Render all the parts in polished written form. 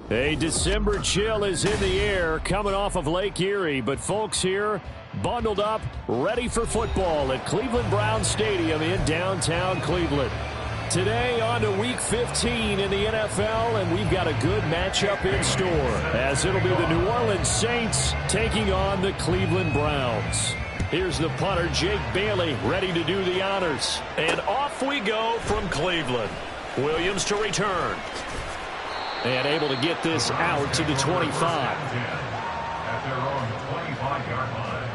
A December chill is in the air coming off of Lake Erie, but folks here bundled up, ready for football at Cleveland Browns Stadium in downtown Cleveland. Today on to Week 15 in the NFL, and we've got a good matchup in store, as it'll be the New Orleans Saints taking on the Cleveland Browns. Here's the punter, Jake Bailey, ready to do the honors. And off we go from Cleveland. Williams to return. And able to get this out to the 25. At their own 25-yard line.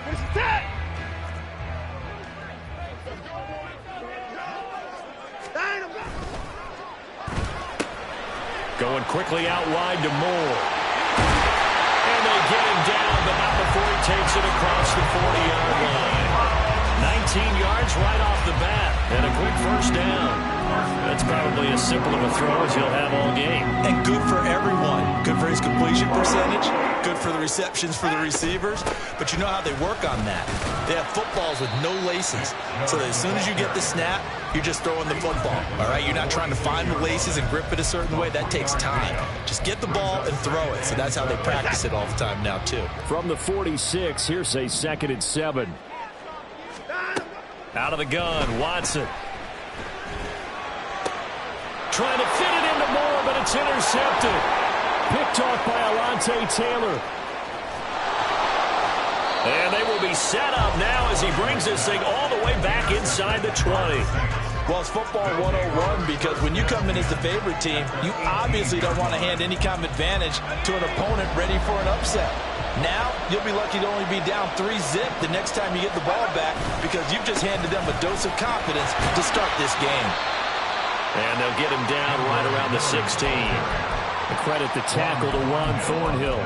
What is that? Going quickly out wide to Moore. And they get him down, but not before he takes it across the 40-yard line. 19 yards right off the bat, and a quick first down. That's probably as simple of a throw as he'll have all game. And good for everyone. Good for his completion percentage. Good for the receptions for the receivers. But you know how they work on that. They have footballs with no laces. So that as soon as you get the snap, you're just throwing the football. All right? You're not trying to find the laces and grip it a certain way. That takes time. Just get the ball and throw it. So that's how they practice it all the time now, too. From the 46, here's a 2nd and 7. Out of the gun, Watson. Trying to fit it into Moore, but it's intercepted. Picked off by Alontae Taylor. And they will be set up now as he brings this thing all the way back inside the 20. Well, it's football 101 because when you come in as the favorite team, you obviously don't want to hand any kind of advantage to an opponent ready for an upset. Now, you'll be lucky to only be down 3-zip the next time you get the ball back because you've just handed them a dose of confidence to start this game. And they'll get him down right around the 16. A credit the tackle to Juan Thornhill.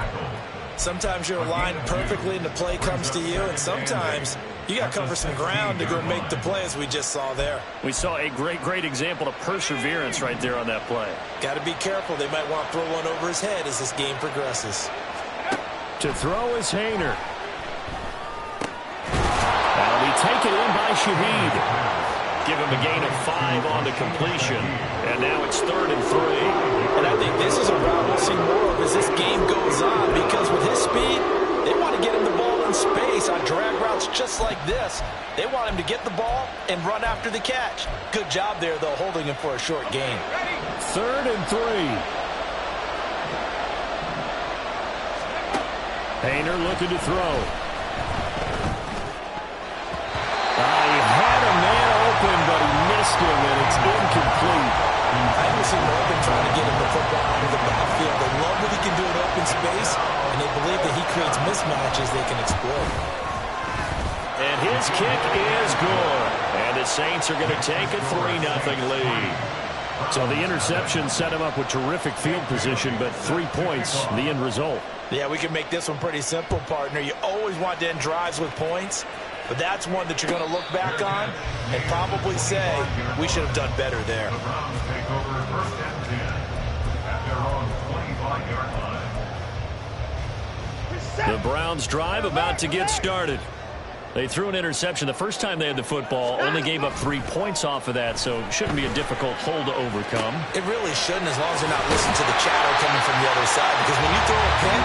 Sometimes you're aligned perfectly and the play comes to you, and sometimes you got to cover some ground to go make the play as we just saw there. We saw a great example of perseverance right there on that play. Got to be careful. They might want to throw one over his head as this game progresses. To throw is Hayner. That'll be taken in by Shaheed. Give him a gain of 5 on the completion. And now it's 3rd and 3. And I think this is a route we'll see more of as this game goes on because with his speed, they want to get him the ball in space on drag routes just like this. They want him to get the ball and run after the catch. Good job there, though, holding him for a short gain. 3rd and 3. Hayner looking to throw. He had a man open, but he missed him, and it's incomplete. I haven't seen Morgan trying to get him the football out of the backfield. They love what he can do in open space, and they believe that he creates mismatches they can exploit. And his kick is good. And the Saints are going to take a 3-0 lead. So the interception set him up with terrific field position, but 3 points, the end result. Yeah, we can make this one pretty simple, partner. You always want to end drives with points, but that's one that you're going to look back on and probably say, we should have done better there. The Browns take over 1st and 10 at their own 25-yard line. The Browns drive about to get started. They threw an interception the first time they had the football, only gave up 3 points off of that, so it shouldn't be a difficult hole to overcome. It really shouldn't, as long as they're not listening to the chatter coming from the other side, because when you throw a pick,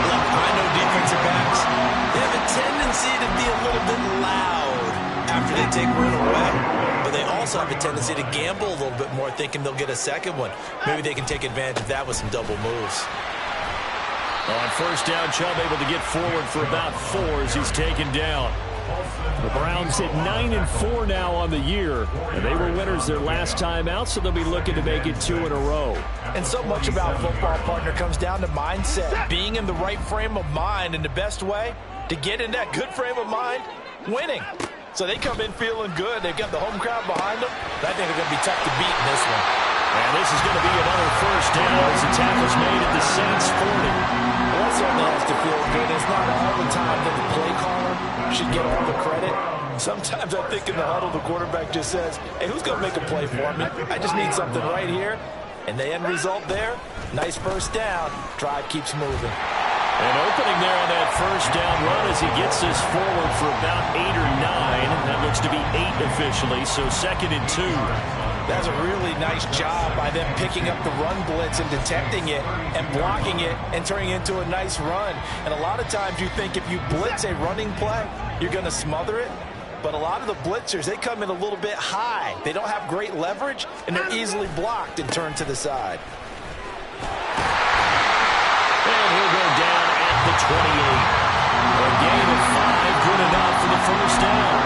look, I know defensive backs, they have a tendency to be a little bit loud after they take one away, but they also also have a tendency to gamble a little bit more, thinking they'll get a second one. Maybe they can take advantage of that with some double moves. On first down, Chubb able to get forward for about 4 as he's taken down. The Browns at 9-4 now on the year, and they were winners their last time out, so they'll be looking to make it 2 in a row. And so much about football, partner, comes down to mindset. Being in the right frame of mind, and the best way to get in that good frame of mind, winning. So they come in feeling good. They've got the home crowd behind them. But I think they're going to be tough to beat in this one. And this is going to be another first down as the tackle's made at the Saints 40. Well, that certainly has to feel good. It's not all the time that the play caller should get all the credit. Sometimes I think in the huddle, the quarterback just says, hey, who's going to make a play for me? I just need something right here. And the end result there, nice first down. Drive keeps moving. An opening there on that first down run as he gets this forward for about 8 or 9. That looks to be 8 officially, so 2nd and 2. That's a really nice job by them picking up the run blitz and detecting it and blocking it and turning it into a nice run. And a lot of times you think if you blitz a running play, you're going to smother it. But a lot of the blitzers, they come in a little bit high. They don't have great leverage, and they're easily blocked and turned to the side. And he'll go down at the 28. A gain of 5, good enough for the first down.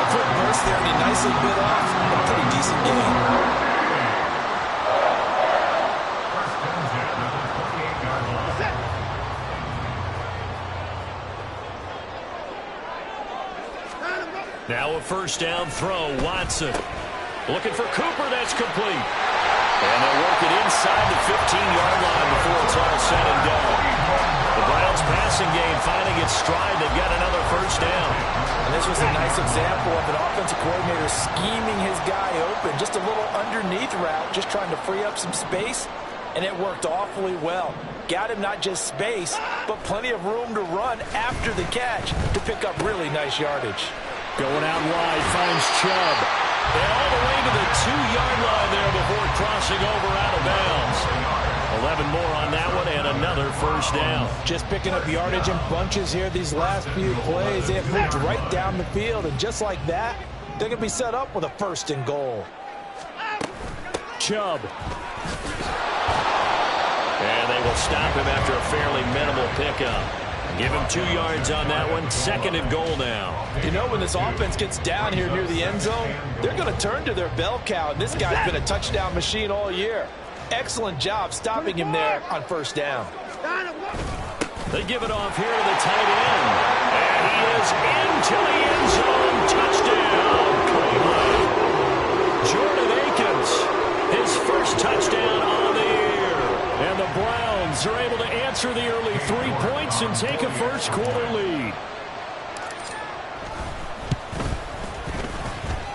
A quick burst there, and he nicely bit off a pretty decent gain. Now a first down throw, Watson. Looking for Cooper, that's complete. And they'll work it inside the 15-yard line before it's all said and done. The Browns passing game finding its stride. They've got another first down. And this was a nice example of an offensive coordinator scheming his guy open. Just a little underneath route, just trying to free up some space. And it worked awfully well. Got him not just space, but plenty of room to run after the catch to pick up really nice yardage. Going out wide, finds Chubb. And all the way to the 2-yard line there before crossing over out of bounds. 11 more on that one and another first down. Just picking up yardage in bunches here these last few plays. They have moved right down the field, and just like that, they're going to be set up with a 1st and goal. Chubb. And they will stop him after a fairly minimal pickup. Give him 2 yards on that one. 2nd and goal now. You know, when this offense gets down here near the end zone, they're going to turn to their bell cow. And this guy's been a touchdown machine all year. Excellent job stopping him there on first down. They give it off here to the tight end. And he is into the end zone. Touchdown, Cleveland. Jordan Akins, his first touchdown on the year. And the Browns are able to answer the early 3 points and take a first-quarter lead.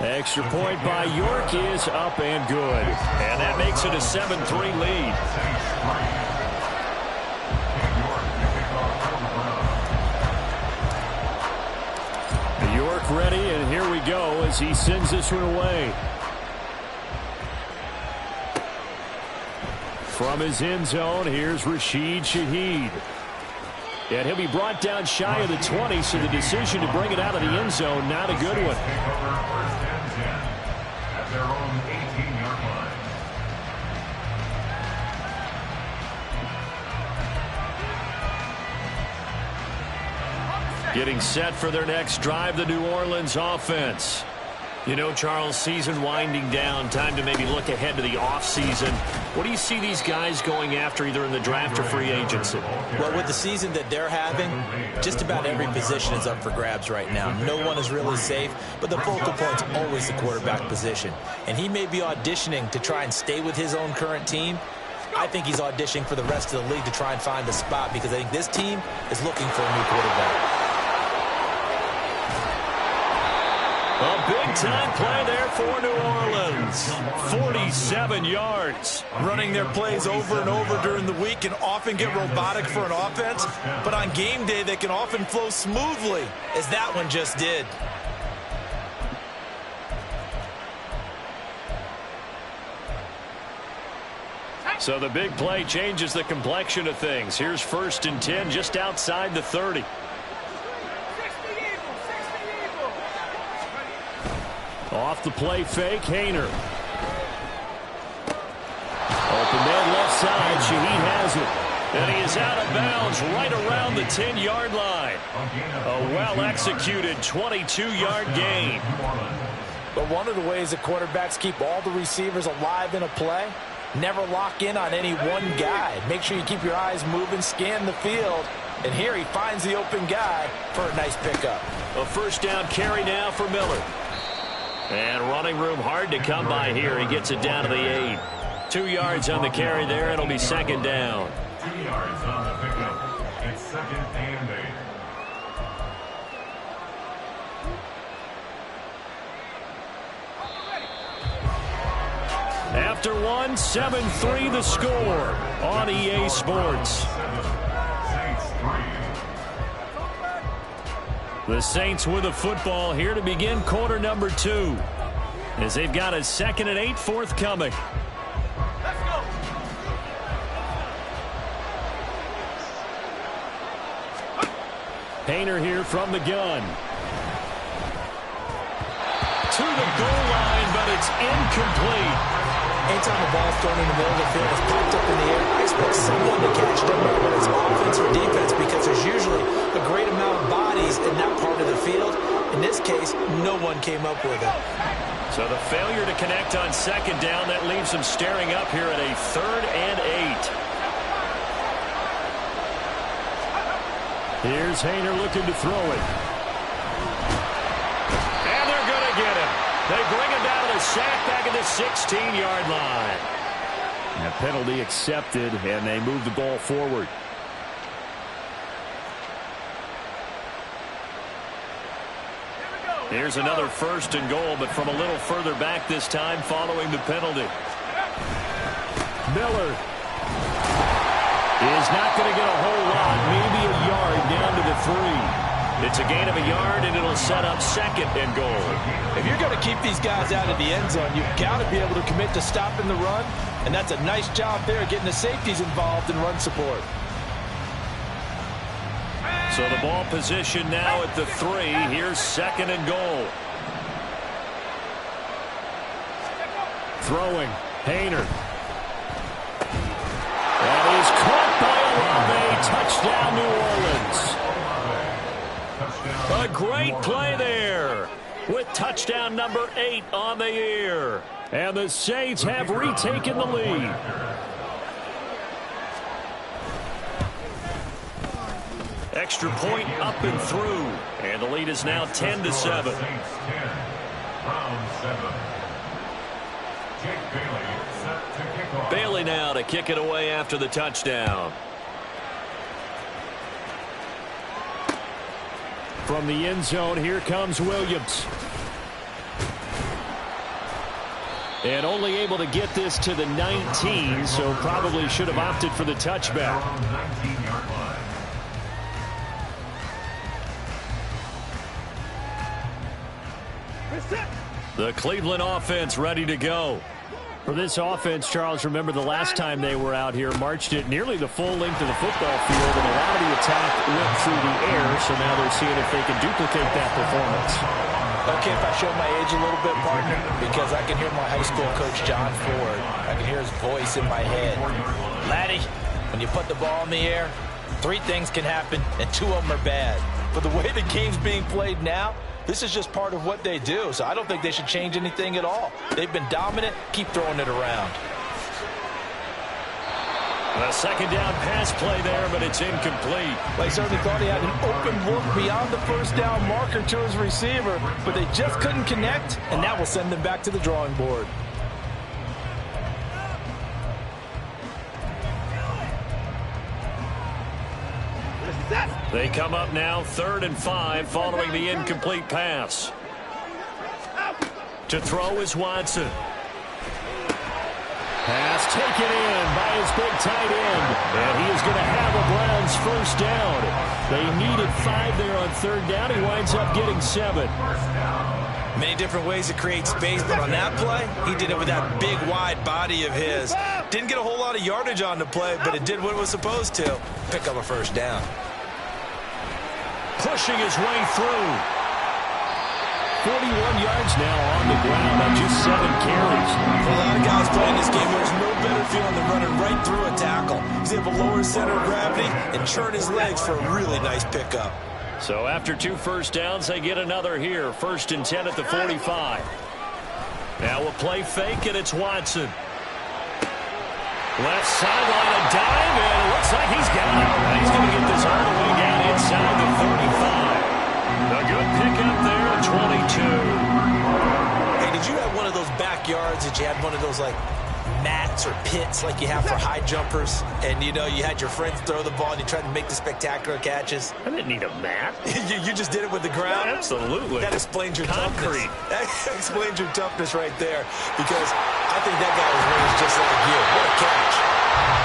Extra point by York is up and good. And that makes it a 7-3 lead. York ready, and here we go as he sends this one away. From his end zone, here's Rashid Shaheed. And he'll be brought down shy of the 20, so the decision to bring it out of the end zone, not a good one. At their own 18-yard line. Getting set for their next drive, the New Orleans offense. You know, Charles, season winding down, time to maybe look ahead to the offseason. What do you see these guys going after either in the draft or free agency? Well, with the season that they're having, just about every position is up for grabs right now. No one is really safe, but the focal point's always the quarterback position. And he may be auditioning to try and stay with his own current team. I think he's auditioning for the rest of the league to try and find a spot because I think this team is looking for a new quarterback. A big-time play there for New Orleans. 47 yards. Running their plays over and over during the week can often get robotic for an offense, but on game day they can often flow smoothly, as that one just did. So the big play changes the complexion of things. Here's 1st and 10 just outside the 30. Off the play fake. Hayner. Open man left side. Shaheed has it. And he is out of bounds right around the 10-yard line. A well-executed 22-yard gain. But one of the ways that quarterbacks keep all the receivers alive in a play, never lock in on any one guy. Make sure you keep your eyes moving, scan the field. And here he finds the open guy for a nice pickup. A first down carry now for Miller. And running room hard to come by here. He gets it down to the 8. 2 yards on the carry there. It'll be second down. 2 yards on the pickup. It's second and 8. After one, 7-3 the score on EA Sports. The Saints with the football here to begin quarter number 2. As they've got a 2nd and 8 forthcoming. Hayner here from the gun. To the goal line, but it's incomplete. Anytime the ball's thrown in the middle of the field, it's popped up in the air, I expect someone to catch it, whether it's offense or defense, because there's usually a great amount of bodies in that part of the field. In this case, no one came up with it. So the failure to connect on second down, that leaves them staring up here at a 3rd and 8. Here's Hayner looking to throw it. And they're going to get him. They bring him down to the sack back at the 16-yard line. And a penalty accepted, and they move the ball forward. Here's another 1st and goal, but from a little further back this time following the penalty. Miller is not going to get a whole lot, maybe a yard down to the 3. It's a gain of a yard, and it'll set up 2nd and goal. If you're going to keep these guys out of the end zone, you've got to be able to commit to stopping the run, and that's a nice job there getting the safeties involved in run support. So the ball position now at the 3. Here's 2nd and goal. Throwing. Hayner. That is caught by Olave. Touchdown, New Orleans. A great play there with touchdown number 8 on the year. And the Saints have retaken the lead. Extra point up and through. And the lead is now 10-7. Bailey now to kick it away after the touchdown. From the end zone, here comes Williams. And only able to get this to the 19, so probably should have opted for the touchback. The Cleveland offense ready to go. For this offense, Charles, remember the last time they were out here, marched it nearly the full length of the football field, and a lot of the attack went through the air, so now they're seeing if they can duplicate that performance. Okay, if I show my age a little bit, partner, because I can hear my high school coach, John Ford. I can hear his voice in my head. Laddie, when you put the ball in the air, 3 things can happen, and 2 of them are bad. But the way the game's being played now, this is just part of what they do, so I don't think they should change anything at all. They've been dominant. Keep throwing it around. A 2nd down pass play there, but it's incomplete. They certainly thought he had an open look beyond the first down marker to his receiver, but they just couldn't connect, and that will send them back to the drawing board. They come up now 3rd and 5 following the incomplete pass. To throw is Watson. Pass taken in by his big tight end. And he is going to have a Browns first down. They needed 5 there on 3rd down. He winds up getting 7. Many different ways to create space, but on that play, he did it with that big, wide body of his. Didn't get a whole lot of yardage on the play, but it did what it was supposed to. Pick up a first down. Pushing his way through. 41 yards now on the ground on just 7 carries. For a lot of guys playing this game, there's no better feeling than running right through a tackle. He's able to lower his center of gravity and churn his legs for a really nice pickup. So after 2 first downs, they get another here. 1st and 10 at the 45. Now we'll play fake, and it's Watson. Left sideline, a dive, and it looks like he's got it. He's going to get this all the way down inside the 35. A good pickup there, 22. Hey, did you have one of those backyards that you had one of those, like, mats or pits like you have for high jumpers? And, you know, you had your friends throw the ball and you tried to make the spectacular catches? I didn't need a mat. you just did it with the ground? Absolutely. That explains your concrete. Toughness. That explains your toughness right there, because I think that guy was raised just like you. What a catch.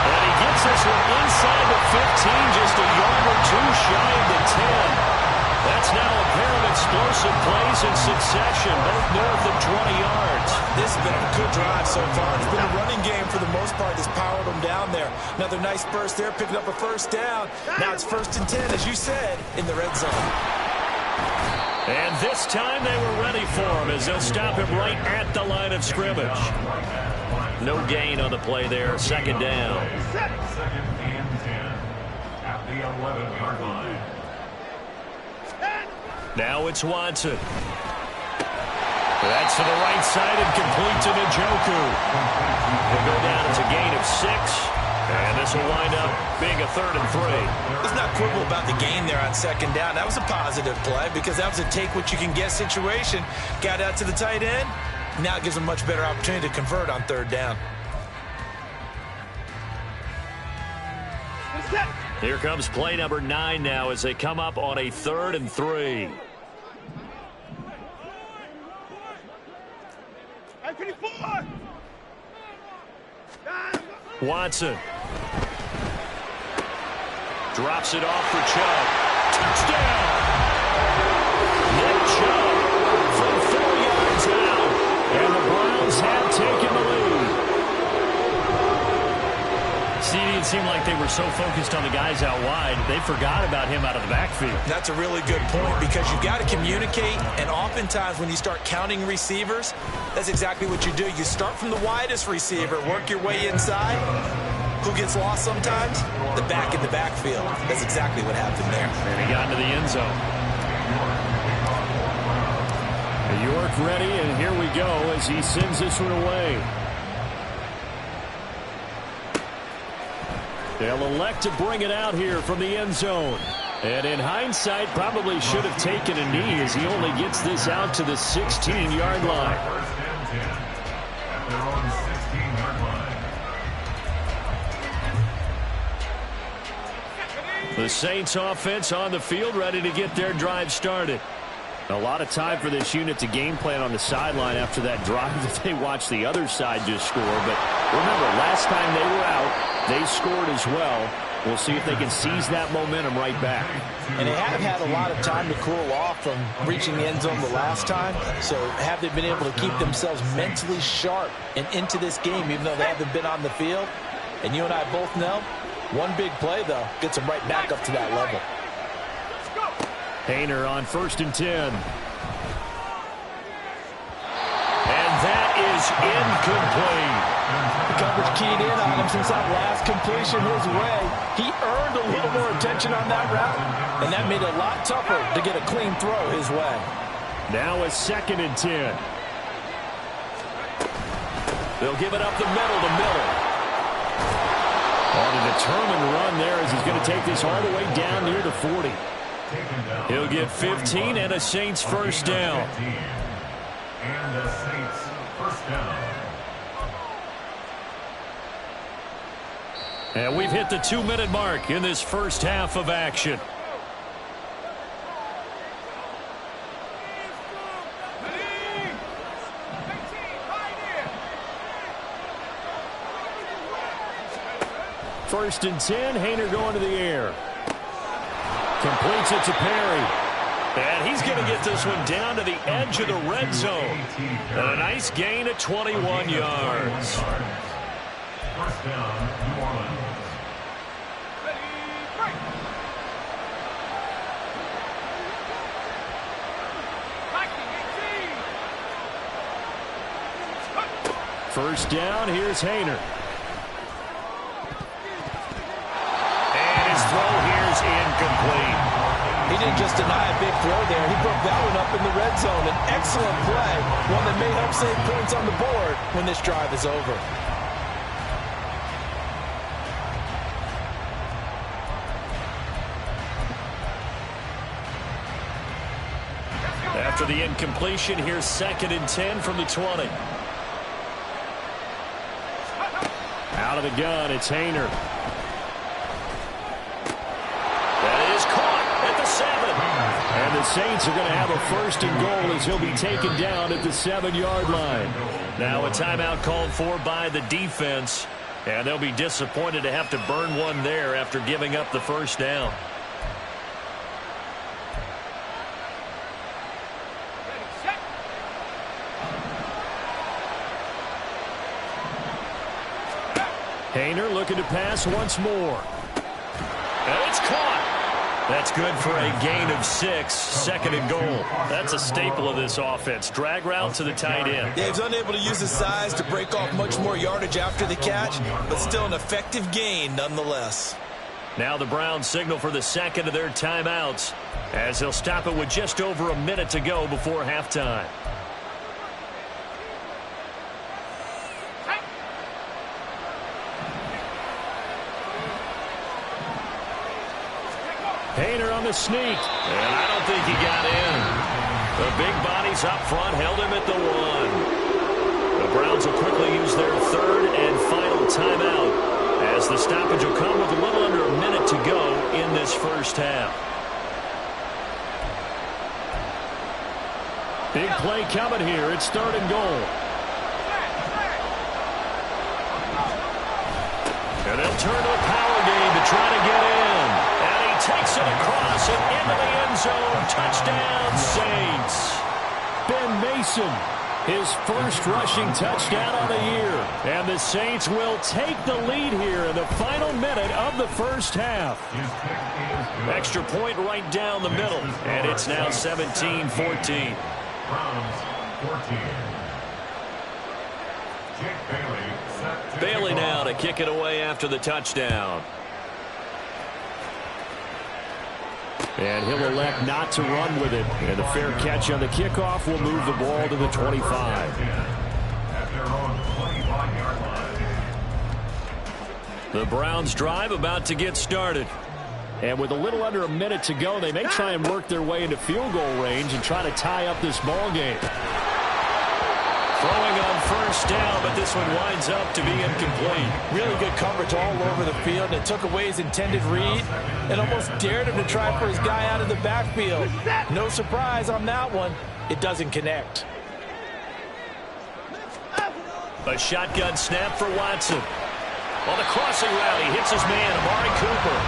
And he gets this one inside the 15, just a yard or 2 shy of the 10. That's now a pair of explosive plays in succession, both north of 20 yards. This has been a good drive so far. It's been a running game for the most part that's powered them down there. Another nice burst there, picking up a first down. Now it's 1st and 10, as you said, in the red zone. And this time they were ready for him as they'll stop him right at the line of scrimmage. No gain on the play there, 2nd down. 2nd and 10 at the 11-yard line. Now it's Watson. That's to the right side and complete to Njoku. He'll go down as a gain of 6. And this will wind up being a 3rd and 3. Let's not quibble about the gain there on 2nd down. That was a positive play because that was a take-what-you-can-get situation. Got out to the tight end. Now it gives them a much better opportunity to convert on 3rd down. Here comes play number 9 now as they come up on a 3rd and 3. Watson drops it off for Chubb. Touchdown! Nick Chubb from 4 yards out, and the Browns have taken the lead. See, it didn't seem like they were so focused on the guys out wide, they forgot about him out of the backfield. That's a really good point because you've got to communicate, and oftentimes when you start counting receivers, that's exactly what you do. You start from the widest receiver, work your way inside. Who gets lost sometimes? The back in the backfield. That's exactly what happened there. And he got into the end zone. York ready, and here we go as he sends this one away. They'll elect to bring it out here from the end zone. And in hindsight, probably should have taken a knee as he only gets this out to the 16-yard line. 1st and 10 at their own 16-yard line. The Saints offense on the field, ready to get their drive started. A lot of time for this unit to game plan on the sideline after that drive that they watched the other side just score. But remember, last time they were out, they scored as well. We'll see if they can seize that momentum right back. And they have had a lot of time to cool off from reaching the end zone the last time. So have they been able to keep themselves mentally sharp and into this game, even though they haven't been on the field? And you and I both know, one big play, though, gets them right back up to that level. Hayner on 1st and 10. And that is incomplete. The coverage keyed in on him since that last completion his way. He earned a little more attention on that route, and that made it a lot tougher to get a clean throw his way. Now a 2nd and 10. They'll give it up the middle to Miller. On a determined run there as he's going to take this all the way down near the 40. He'll get 15 and a Saints 1st down. And the Saints 1st down. And we've hit the 2-minute mark in this first half of action. First and 10, Hayner going to the air. Completes it to Perry. And he's going to get this one down to the edge of the red zone. And a nice gain at 21 yards. 1st down, New Orleans. First down, here's Hayner. And his throw here is incomplete. He didn't just deny a big throw there. He broke that one up in the red zone. An excellent play, one that may help save points on the board when this drive is over. After the incompletion, here's 2nd and 10 from the 20. Out of the gun, it's Hayner. That is caught at the 7. And the Saints are going to have a 1st and goal as he'll be taken down at the 7-yard line. Now a timeout called for by the defense. And they'll be disappointed to have to burn one there after giving up the first down. Hayner looking to pass once more. And it's caught. That's good for a gain of 6, 2nd and goal. That's a staple of this offense. Drag route to the tight end. Yeah, he's unable to use his size to break off much more yardage after the catch, but still an effective gain nonetheless. Now the Browns signal for the 2nd of their timeouts as he'll stop it with just over a minute to go before halftime. Hayner on the sneak. And I don't think he got in. The big bodies up front held him at the 1. The Browns will quickly use their 3rd and final timeout as the stoppage will come with a little under a minute to go in this first half. Big play coming here. It's 3rd and goal. And they'll turn to a power game to try to get in. Takes it across and into the end zone. Touchdown, Saints. Ben Mason, his 1st rushing touchdown of the year. And the Saints will take the lead here in the final minute of the first half. Extra point right down the middle. And it's now 17-14. Bailey now to kick it away after the touchdown. And he'll elect not to run with it. And the fair catch on the kickoff will move the ball to the 25. The Browns drive about to get started. And with a little under a minute to go, they may try and work their way into field goal range and try to tie up this ball game. Throwing on first down, but this one winds up to be incomplete. Really good coverage all over the field. It took away his intended read and almost dared him to try for his guy out of the backfield. No surprise on that one. It doesn't connect. A shotgun snap for Watson. On the crossing route, he hits his man, Amari Cooper.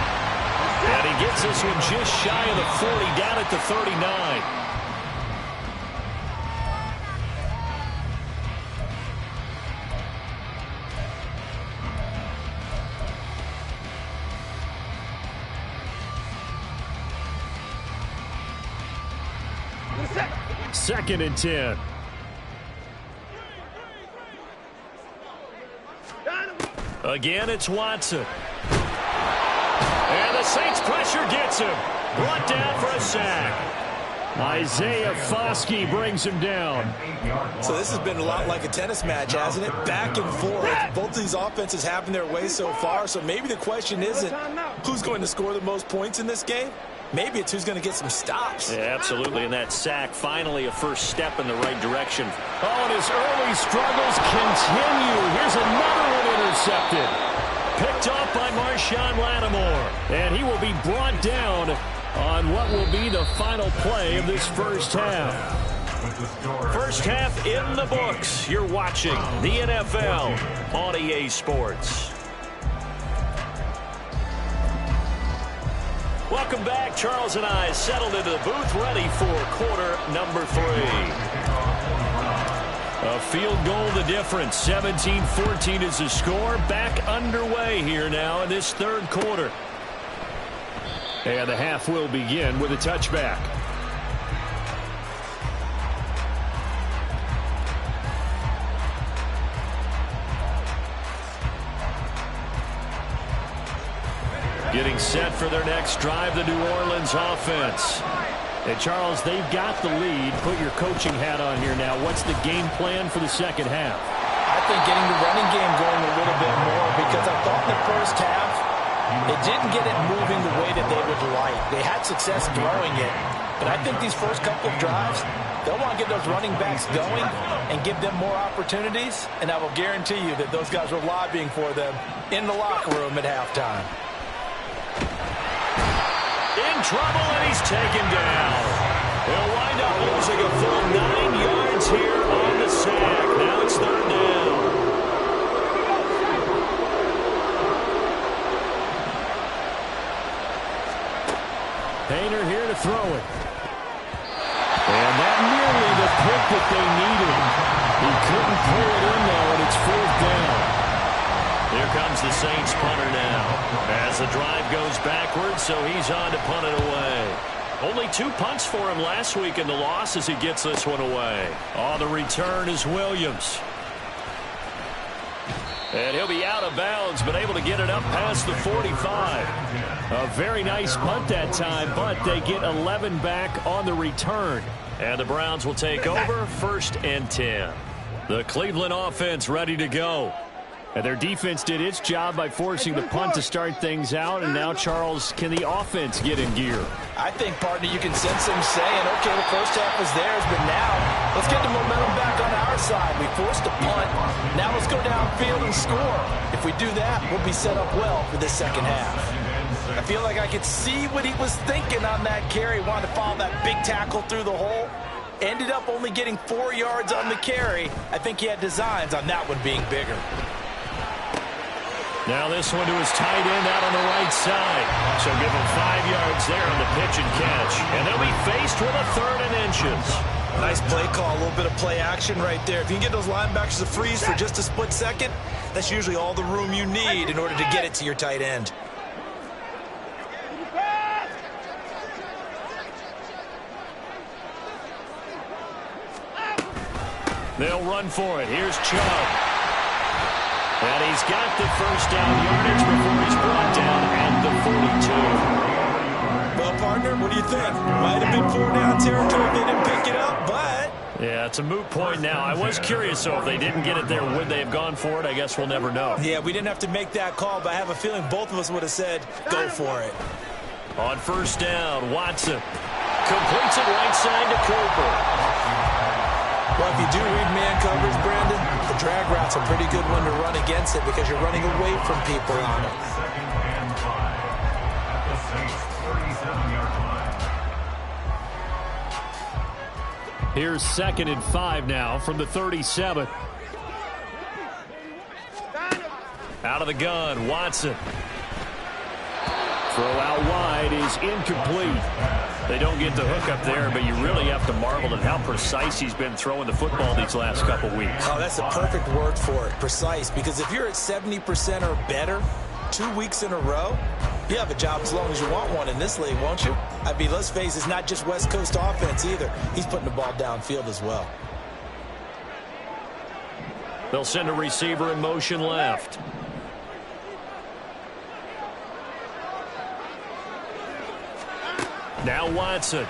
And he gets this one just shy of the 40, down at the 39. Second and 10. Again, it's Watson. And the Saints pressure gets him. Brought down for a sack. Isaiah Foskey brings him down. So this has been a lot like a tennis match, hasn't it? Back and forth. Both of these offenses having their way so far. So maybe the question isn't who's going to score the most points in this game. Maybe it's who's going to get some stops. Yeah, absolutely. And that sack, finally a first step in the right direction. Oh, and his early struggles continue. Here's another one intercepted. Picked off by Marshawn Lattimore. And he will be brought down on what will be the final play of this first half. First half in the books. You're watching the NFL on EA Sports. Welcome back. Charles and I settled into the booth, ready for quarter number 3. A field goal the difference. 17-14 is the score. Back underway here now in this third quarter. And the half will begin with a touchback. Getting set for their next drive, the New Orleans offense. And Charles, they've got the lead. Put your coaching hat on here now. What's the game plan for the second half? I think getting the running game going a little bit more, because I thought in the first half it didn't get it moving the way that they would like. They had success throwing it, but I think these first couple of drives, they'll want to get those running backs going and give them more opportunities, and I will guarantee you that those guys were lobbying for them in the locker room at halftime. In trouble, and he's taken down. They'll wind up losing a full 9 yards here on the sack. Now it's third down. Painter here to throw it. And that nearly the pick that they needed. He couldn't pull it in now, and it's fourth down. Here comes the Saints punter now. As the drive goes backwards, so he's on to punt it away. Only 2 punts for him last week in the loss as he gets this one away. On the return is Williams. And he'll be out of bounds, but able to get it up past the 45. A very nice punt that time, but they get 11 back on the return. And the Browns will take over, 1st and 10. The Cleveland offense ready to go. And their defense did its job by forcing the punt to start things out. And now, Charles, can the offense get in gear? I think, partner, you can sense them saying, okay, the first half was theirs, but now let's get the momentum back on our side. We forced a punt. Now let's go downfield and score. If we do that, we'll be set up well for this second half. I feel like I could see what he was thinking on that carry. Wanted to follow that big tackle through the hole. Ended up only getting 4 yards on the carry. I think he had designs on that one being bigger. Now this one to his tight end out on the right side. So give him 5 yards there on the pitch and catch. And they'll be faced with a 3rd and inches. Nice play call, a little bit of play action right there. If you can get those linebackers to freeze for just a split second, that's usually all the room you need in order to get it to your tight end. They'll run for it. Here's Chubb. And he's got the first down yardage before he's brought down at the 42. Well, partner, what do you think? Might have been 4 down territory if they didn't pick it up, but... Yeah, it's a moot point now. I was curious, so if they didn't get it there, would they have gone for it? I guess we'll never know. Yeah, we didn't have to make that call, but I have a feeling both of us would have said, go for it. On first down, Watson completes it right side to Cooper. Well, if you do read man coverage, Brandon, the drag route's a pretty good one to run against it because you're running away from people on it. Here's 2nd and 5 now from the 37. Out of the gun, Watson. Throw out wide is incomplete. They don't get the hook up there, but you really have to marvel at how precise he's been throwing the football these last couple weeks. Oh, that's the perfect word for it, precise. Because if you're at 70% or better 2 weeks in a row, you have a job as long as you want one in this league, won't you? I mean, let's face it, it's not just West Coast offense either. He's putting the ball downfield as well. They'll send a receiver in motion left. Now Watson. Able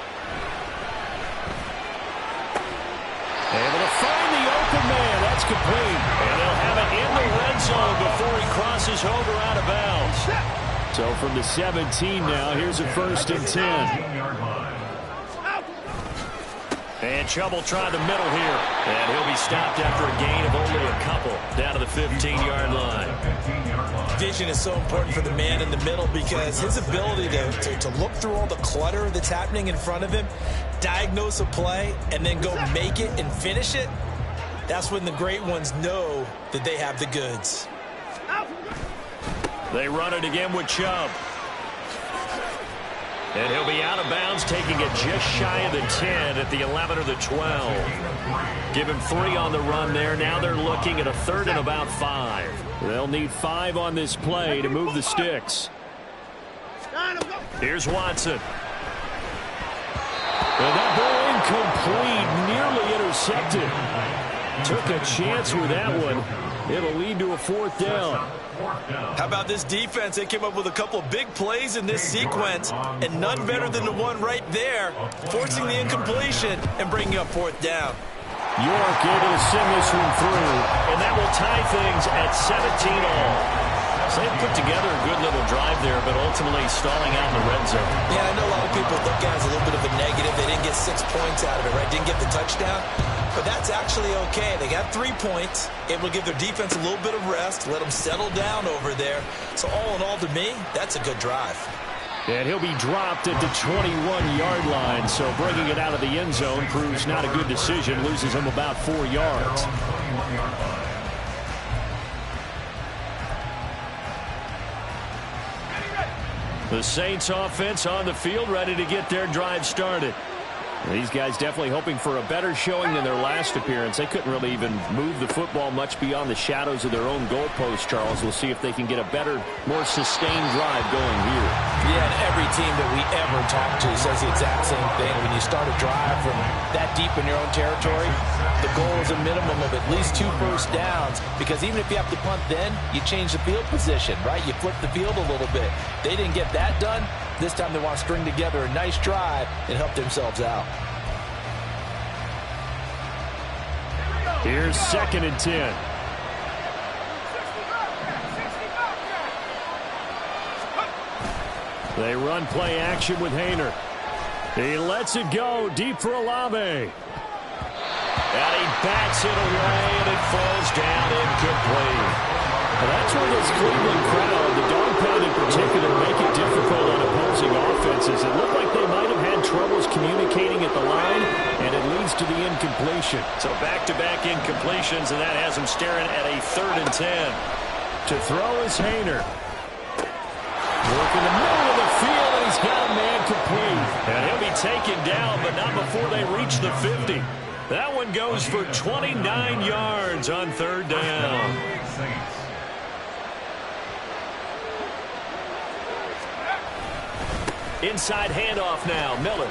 to find the open man. That's complete. And they'll have it in the red zone before he crosses over out of bounds. So from the 17 now, here's a 1st and 10. And Chubb will try the middle here. And he'll be stopped after a gain of only a couple down to the 15-yard line. Vision is so important for the man in the middle because his ability to look through all the clutter that's happening in front of him, diagnose a play, and then go make it and finish it, that's when the great ones know that they have the goods. They run it again with Chubb. And he'll be out of bounds, taking it just shy of the 10 at the 11 or the 12. Give him 3 on the run there. Now they're looking at a 3rd and about 5. They'll need 5 on this play to move the sticks. Here's Watson. And that ball incomplete, nearly intercepted. Took a chance with that one. It'll lead to a 4th down. How about this defense? They came up with a couple of big plays in this sequence, and none better than the one right there, forcing the incompletion and bringing up 4th down. York able to send this one through, and that will tie things at 17 all. So they put together a good little drive there, but ultimately stalling out in the red zone. Yeah, I know a lot of people look at it as a little bit of a negative. They didn't get 6 points out of it, right? Didn't get the touchdown. But that's actually okay. They got 3 points, able to give their defense a little bit of rest, let them settle down over there. So all in all, to me, that's a good drive. And he'll be dropped at the 21-yard line, so bringing it out of the end zone proves not a good decision, loses him about 4 yards. The Saints offense on the field, ready to get their drive started. These guys definitely hoping for a better showing than their last appearance. They couldn't really even move the football much beyond the shadows of their own goalpost, Charles. We'll see if they can get a better, more sustained drive going here. Yeah, and every team that we ever talk to says the exact same thing. When you start a drive from that deep in your own territory, the goal is a minimum of at least 2 first downs, because even if you have to punt then, you change the field position, right? You flip the field a little bit. They didn't get that done. This time they want to string together a nice drive and help themselves out. Here's 2nd and 10. They run play action with Hayner. He lets it go deep for Olave. And he bats it away, and it falls down incomplete. Well, that's where this Cleveland crowd, the dog pound in particular, make it difficult on opposing offenses. It looked like they might have had troubles communicating at the line, and it leads to the incompletion. So back-to-back incompletions, and that has him staring at a 3rd and 10. To throw is Hayner. Work in the middle of the field, and he's got a man complete. And he'll be taken down, but not before they reach the 50. That one goes for 29 yards on 3rd down. Inside handoff now, Miller.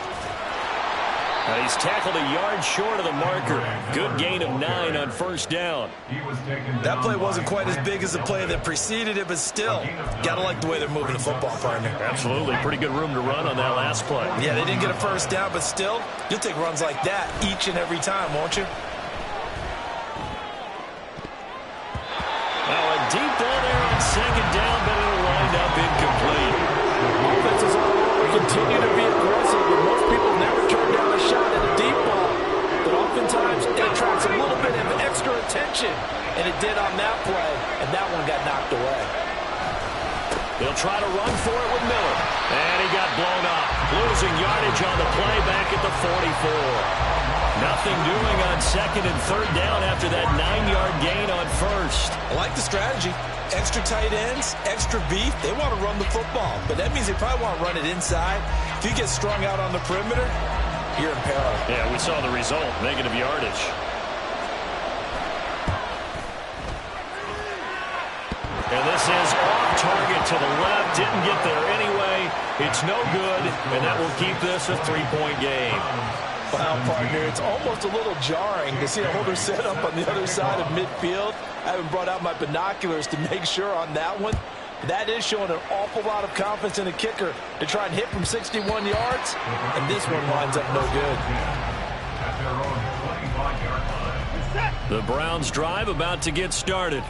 He's tackled a yard short of the marker. Good gain of 9 on 1st down. That play wasn't quite as big as the play that preceded it, but still, got to like the way they're moving the football, partner. Absolutely. Pretty good room to run on that last play. Yeah, they didn't get a 1st down, but still, you'll take runs like that each and every time, won't you? Now a deep ball there on 2nd down, but it'll wind up incomplete. Offenses all over continue to be aggressive, but most people never turn down a shot at a deep ball. But oftentimes it attracts a little bit of extra attention, and it did on that play, and that one got knocked away. They'll try to run for it with Miller, and he got blown up. Losing yardage on the play back at the 44. Nothing doing on 2nd and 3rd down after that 9-yard gain on 1st. I like the strategy. Extra tight ends, extra beef. They want to run the football, but that means they probably want to run it inside. If you get strung out on the perimeter, you're in peril. Yeah, we saw the result, negative yardage. And this is off target to the left. Didn't get there anyway. It's no good, and that will keep this a 3-point game. Wow, partner, it's almost a little jarring to see a holder set up on the other side of midfield. I haven't brought out my binoculars to make sure on that one. That is showing an awful lot of confidence in the kicker to try and hit from 61 yards, and this one winds up no good. The Browns drive about to get started.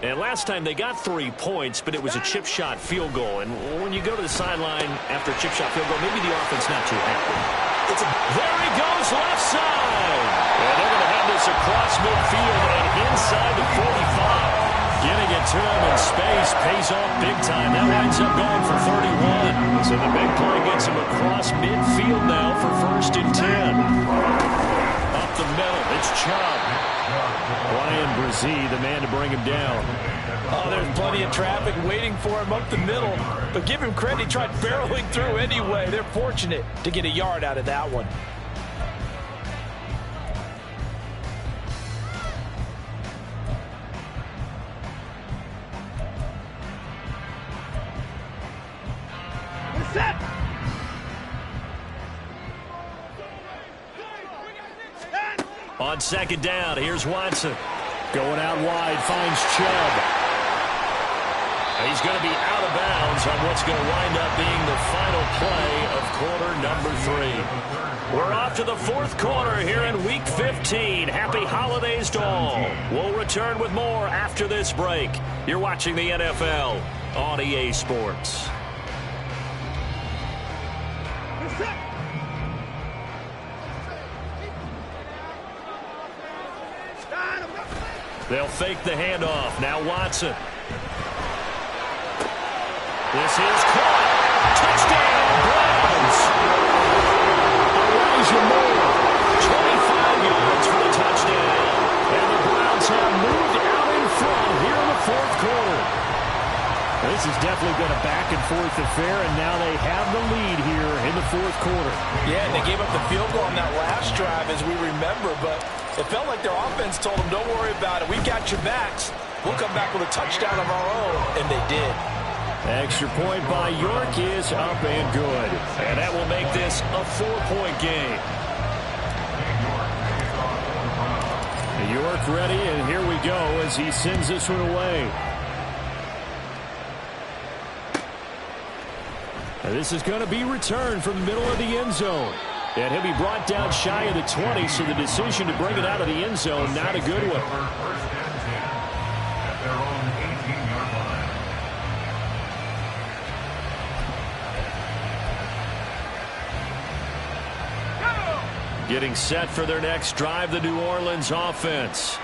And last time they got 3 points, but it was a chip shot field goal. And when you go to the sideline after a chip shot field goal, maybe the offense not too happy. There he goes, left side. And they're going to have this across midfield and inside the 45. Getting it to him in space pays off big time. That winds up going for 31. So the big play gets him across midfield now for 1st and 10. Up the middle, it's Chubb. Brian Brzee, the man to bring him down. Oh, there's plenty of traffic waiting for him up the middle. But give him credit, he tried barreling through anyway. They're fortunate to get a yard out of that one. On 2nd down, here's Watson. Going out wide, finds Chubb. He's going to be out of bounds on what's going to wind up being the final play of quarter number 3. We're off to the fourth quarter here in Week 15. Happy holidays to all. We'll return with more after this break. You're watching the NFL on EA Sports. They'll fake the handoff. Now Watson. This is caught. Touchdown, Browns. Elijah Moore, 25 yards for the touchdown. And the Browns have moved out in front here in the fourth quarter. This has definitely been a back-and-forth affair, and now they have the lead here in the fourth quarter. Yeah, and they gave up the field goal on that last drive, as we remember, but it felt like their offense told them, don't worry about it. We got your backs. We'll come back with a touchdown of our own, and they did. Extra point by York is up and good. And that will make this a 4-point game. York ready, and here we go as he sends this one away. And this is going to be returned from the middle of the end zone. And he'll be brought down shy of the 20, so the decision to bring it out of the end zone, not a good one. At their own 18-yard line. Getting set for their next drive, the New Orleans offense.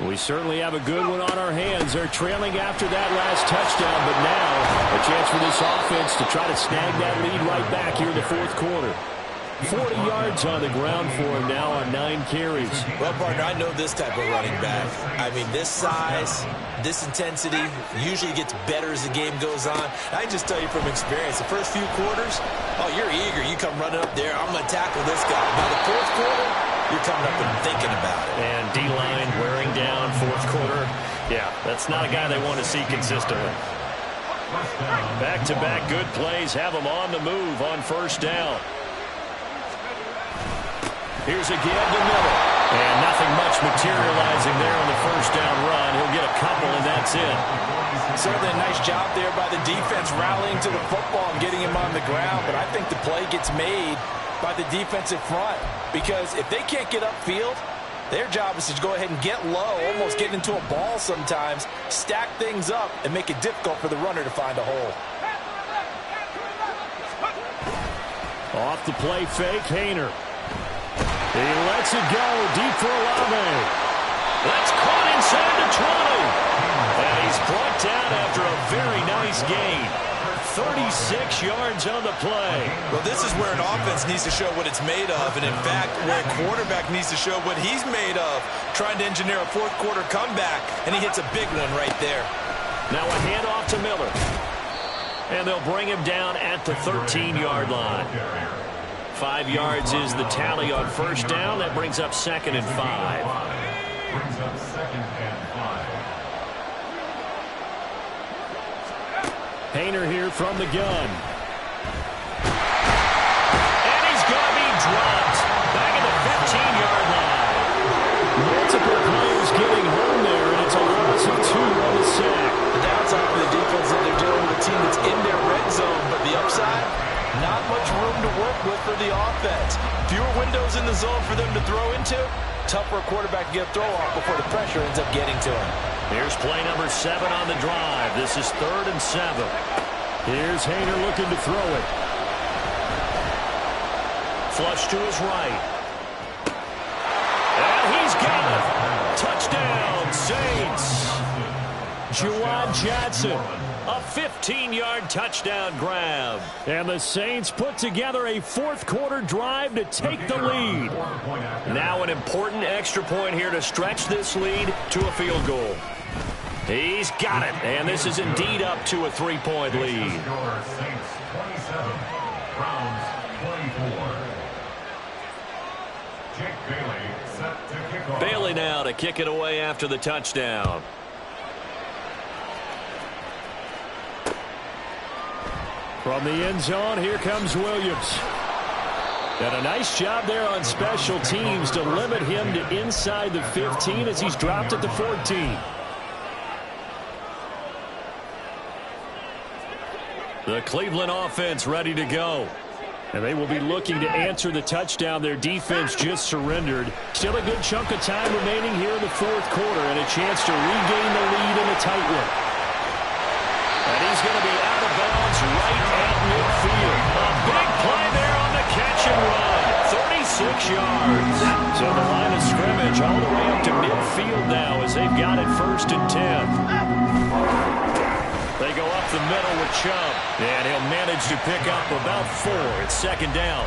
We certainly have a good one on our hands. They're trailing after that last touchdown, but now a chance for this offense to try to snag that lead right back here in the fourth quarter. 40 yards on the ground for him now on 9 carries. Well, partner, I know this type of running back. I mean, this size, this intensity usually gets better as the game goes on. I can just tell you from experience, the first few quarters, oh, you're eager. You come running up there, I'm going to tackle this guy. By the fourth quarter, you're coming up and thinking about it. And D-line wearing down fourth quarter. Yeah, that's not a guy they want to see consistently. Back-to-back good plays have them on the move on first down. Here's again to Miller. And nothing much materializing there on the first down run. He'll get a couple, and that's it. Certainly a nice job there by the defense rallying to the football and getting him on the ground. But I think the play gets made by the defensive front. Because if they can't get upfield, their job is to go ahead and get low, almost get into a ball sometimes, stack things up, and make it difficult for the runner to find a hole. Off the play fake, Hayner. He lets it go deep for Olave. That's caught inside the 20. And he's brought down after a very nice gain. 36 yards on the play. Well, this is where an offense needs to show what it's made of. And, in fact, where a quarterback needs to show what he's made of, trying to engineer a fourth-quarter comeback. And he hits a big one right there. Now a handoff to Miller. And they'll bring him down at the 13-yard line. 5 yards is the tally on first down. That brings up 2nd and 5. Brings up 2nd and 5. Hayner here from the gun. And he's going to be dropped. Back at the 15-yard line. Multiple players getting home there, and it's a loss of 2 on the sack. The downside for the defense is they're dealing with a team that's in their red zone, but the upside, not much room to work with for the offense. Fewer windows in the zone for them to throw into. Tough for a quarterback to get a throw off before the pressure ends up getting to him. Here's play number 7 on the drive. This is 3rd and 7. Here's Hayner looking to throw it. Flush to his right. And he's got it. Touchdown, Saints. Juwan Johnson. A 15-yard touchdown grab. And the Saints put together a fourth-quarter drive to take the lead. Now an important extra point here to stretch this lead to a field goal. He's got it. And this is indeed up to a 3-point lead. Saints 27, Browns 24. Jake Bailey set to kick off. Bailey now to kick it away after the touchdown. From the end zone, here comes Williams. And a nice job there on special teams to limit him to inside the 15 as he's dropped at the 14. The Cleveland offense ready to go. And they will be looking to answer the touchdown their defense just surrendered. Still a good chunk of time remaining here in the fourth quarter and a chance to regain the lead in a tight one. And he's going to be out of bounds right at midfield. A big play there on the catch and run. 36 yards. So the line of scrimmage all the way up to midfield now as they've got it 1st and 10. They go up the middle with Chubb, and he'll manage to pick up about 4. It's 2nd down.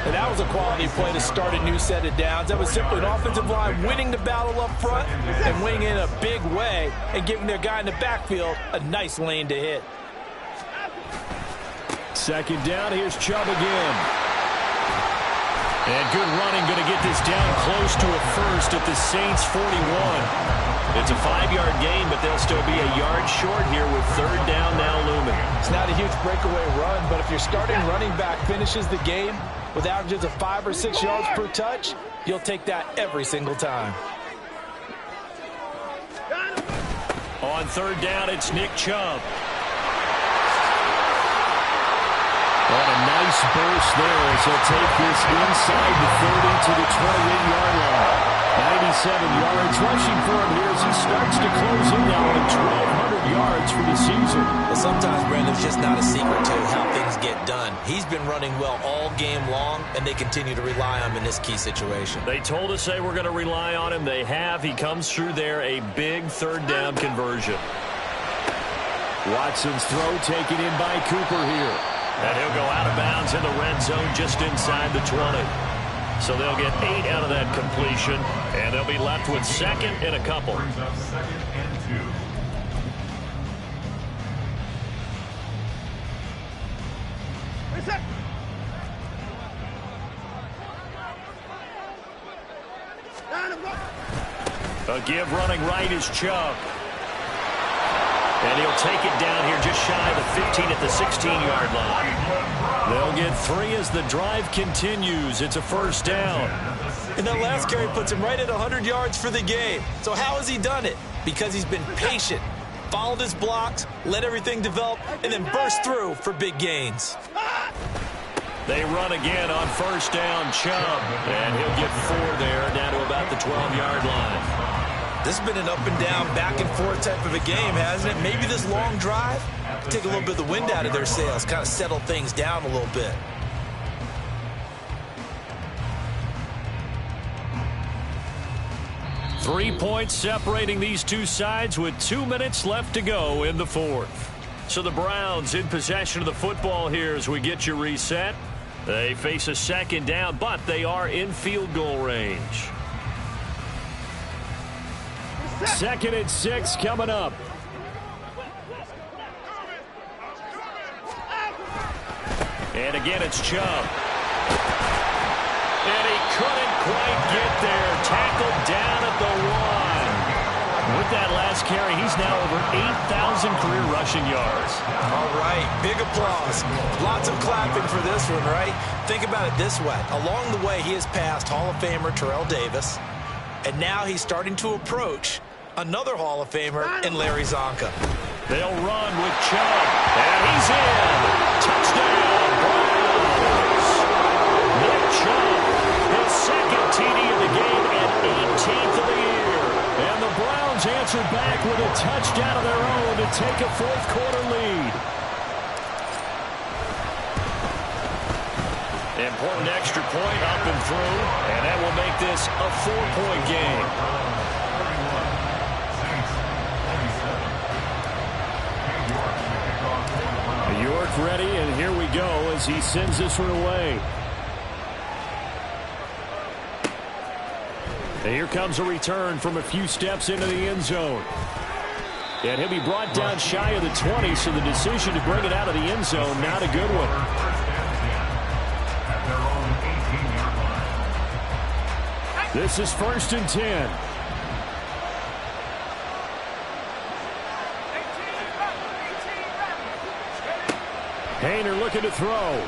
And that was a quality play to start a new set of downs. That was simply an offensive line winning the battle up front and winning in a big way and giving their guy in the backfield a nice lane to hit. 2nd down, here's Chubb again. And good running, going to get this down close to a first at the Saints' 41. It's a 5-yard gain, but they'll still be a yard short here with 3rd down now looming. It's not a huge breakaway run, but if your starting running back finishes the game with averages of 5 or 6 yards per touch, you'll take that every single time. On 3rd down, it's Nick Chubb. And a nice burst there as he'll take this inside the 30 to the 28-yard line. 97 yards rushing for him here as he starts to close in now on 1,200 yards for the season. Well, sometimes, Brandon, it's just not a secret to how things get done. He's been running well all game long, and they continue to rely on him in this key situation. They told us they were going to rely on him. They have. He comes through there, a big 3rd down conversion. Watson's throw taken in by Cooper here. And he'll go out of bounds in the red zone just inside the 20. So they'll get 8 out of that completion, and they'll be left with 2nd and a couple. Brings up 2nd and 2. A give running right is Chubb. And he'll take it down here just shy of the 15 at the 16-yard line. They'll get 3 as the drive continues. It's a 1st down. And that last carry puts him right at 100 yards for the game. So how has he done it? Because he's been patient, followed his blocks, let everything develop, and then burst through for big gains. They run again on 1st down, Chubb. And he'll get 4 there, down to about the 12-yard line. This has been an up and down, back and forth type of a game, hasn't it? Maybe this long drive can take a little bit of the wind out of their sails, kind of settle things down a little bit. Three points separating these two sides with 2 minutes left to go in the 4th. So the Browns in possession of the football here as we get you reset. They face a 2nd down, but they are in field goal range. 2nd and 6 coming up. And again, it's Chubb. And he couldn't quite get there. Tackled down at the 1. With that last carry, he's now over 8,000 career rushing yards. All right, big applause. Lots of clapping for this one, right? Think about it this way. Along the way, he has passed Hall of Famer Terrell Davis, and now he's starting to approach another Hall of Famer in Larry Zonka. They'll run with Chubb, and he's in. Touchdown, Browns. Nick Chubb, his 2nd TD of the game and 18th of the year. And the Browns answered back with a touchdown of their own to take a 4th quarter lead. Important extra point up and through, and that will make this a 4-point game. York ready, and here we go as he sends this one away. And here comes a return from a few steps into the end zone. And he'll be brought down shy of the 20, so the decision to bring it out of the end zone, not a good one. This is 1st and 10. Hayner looking to throw.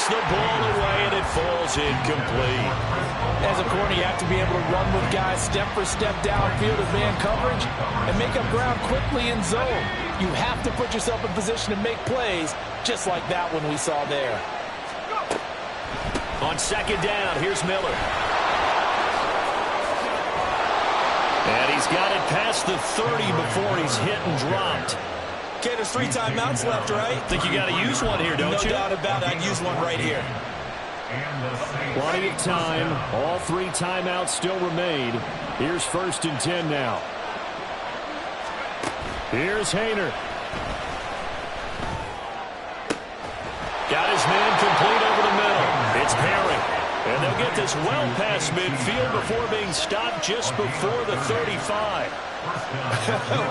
the ball away, and it falls incomplete. As a corner, you have to be able to run with guys step for step downfield in man coverage and make up ground quickly in zone. You have to put yourself in position to make plays, just like that one we saw there. On second down, here's Miller. And he's got it past the 30 before he's hit and dropped. Okay, there's 3 timeouts left, right? Think you got to use one here, don't you? No doubt about it. I'd use one right here. Plenty of time. All 3 timeouts still remain. Here's 1st and 10 now. Here's Hayner. Got his man complete over the middle. It's Perry. And they'll get this well past midfield before being stopped just before the 35.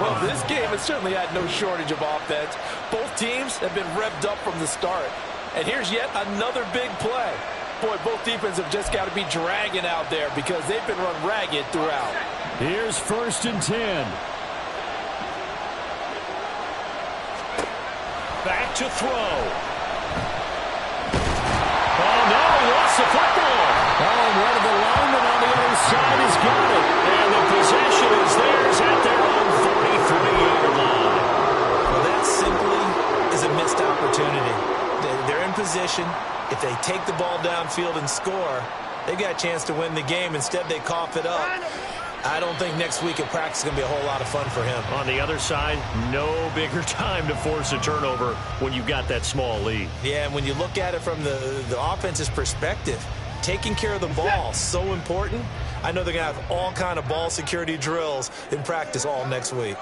Well, this game has certainly had no shortage of offense. Both teams have been revved up from the start. And here's yet another big play. Boy, both defenses have just got to be dragging out there because they've been run ragged throughout. Here's 1st and 10. Back to throw. Oh, no, he lost the football. Oh, and one of the linemen on the other side has got it. And the possession is theirs at their own 43-yard line. Well, that simply is a missed opportunity. They're in position. If they take the ball downfield and score, they've got a chance to win the game. Instead, they cough it up. I don't think next week at practice is going to be a whole lot of fun for him. On the other side, no bigger time to force a turnover when you've got that small lead. Yeah, and when you look at it from the offense's perspective, taking care of the ball is so important. I know they're going to have all kind of ball security drills in practice all next week.